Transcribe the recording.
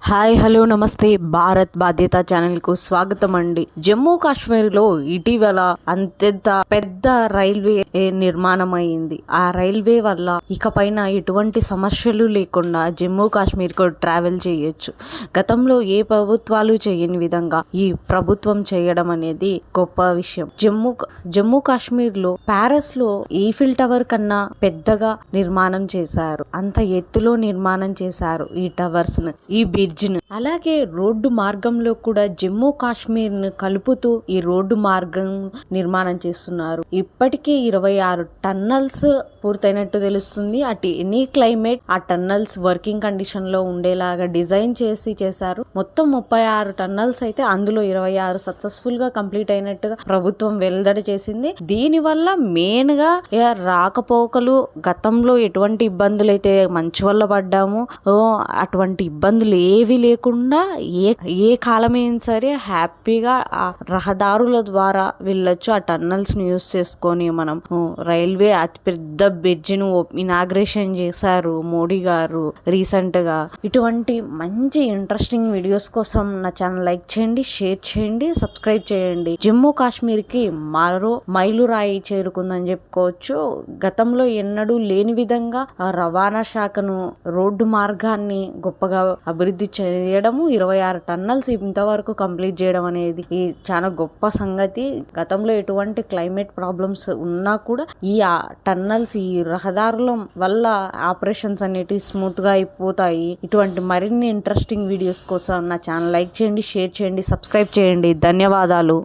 Hi hello నమస్తే భారత్ బాధ్యత channel కు స్వాగతం అండి. జమ్మూ కాశ్మీర్ లో ఇటీవల అంతెంత పెద్ద రైల్వే నిర్మాణం అయింది. ఆ రైల్వే వల్ల ఇకపైన ఎటువంటి సమస్యలు లేకుండా జమ్మూ కాశ్మీర్ కు ట్రావెల్ చేయొచ్చు. గతంలో ఏ ప్రభుత్వాలు చేయని విధంగా ఈ ప్రభుత్వం చేయడం అనేది గొప్ప విషయం. జమ్మూ కాశ్మీర్ లో ప్యారిస్ లో ఈఫిల్ టవర్ కన్నా పెద్దగా నిర్మాణం చేశారు. అంత ఎత్తులో నిర్మాణం చేశారు ఈ టవర్స్ ను, ఈ బ్రిడ్జ్ ను. అలాగే రోడ్డు మార్గంలో కూడా జమ్మూ కాశ్మీర్ ను కలుపుతూ ఈ రోడ్డు మార్గం నిర్మాణం చేస్తున్నారు. ఇప్పటికే 26 టన్నల్స్ పూర్తయినట్టు తెలుస్తుంది. అటు ఎనీ క్లైమేట్ ఆ టన్నల్స్ వర్కింగ్ కండిషన్ లో ఉండేలాగా డిజైన్ చేశారు. మొత్తం 36 టన్నల్స్ అయితే అందులో 26 సక్సెస్ఫుల్ గా కంప్లీట్ అయినట్టుగా ప్రభుత్వం వెల్లడి చేసింది. దీని వల్ల మెయిన్ గా రాకపోకలు, గతంలో ఎటువంటి ఇబ్బందులు అయితే మంచు వల్ల పడ్డాము అటువంటి ఇబ్బందులు ఏవి లేకుండా ఏ కాలమైనా సరే హ్యాపీగా ఆ రహదారుల ద్వారా వెళ్ళొచ్చు. ఆ టన్నల్స్ ని యూస్ చేసుకొని మనం రైల్వే అతిపెద్ద బ్రిడ్జ్ ను ఇనాగ్రేషన్ చేశారు మోడీ గారు రీసెంట్ గా. ఇటువంటి మంచి ఇంట్రెస్టింగ్ వీడియోస్ కోసం నా ఛానల్ లైక్ చేయండి, షేర్ చేయండి, సబ్స్క్రైబ్ చేయండి. జమ్మూ కాశ్మీర్ కి మరో మైలురాయి చేరుకుందని చెప్పుకోవచ్చు. గతంలో ఎన్నడూ లేని విధంగా రవాణా శాఖను, రోడ్డు మార్గాన్ని గొప్పగా అభివృద్ధి చేయడము, 26 టన్నల్స్ ఇంతవరకు కంప్లీట్ చేయడం అనేది చాలా గొప్ప సంగతి. గతంలో ఎటువంటి క్లైమేట్ ప్రాబ్లమ్స్ ఉన్నా కూడా ఈ టన్నల్స్, ఈ రహదారుల వల్ల ఆపరేషన్స్ అనేటివి స్మూత్ గా అయిపోతాయి. ఇటువంటి మరిన్ని ఇంట్రెస్టింగ్ వీడియోస్ కోసం నా ఛానల్ లైక్ చేయండి, షేర్ చేయండి, సబ్స్క్రైబ్ చేయండి. ధన్యవాదాలు.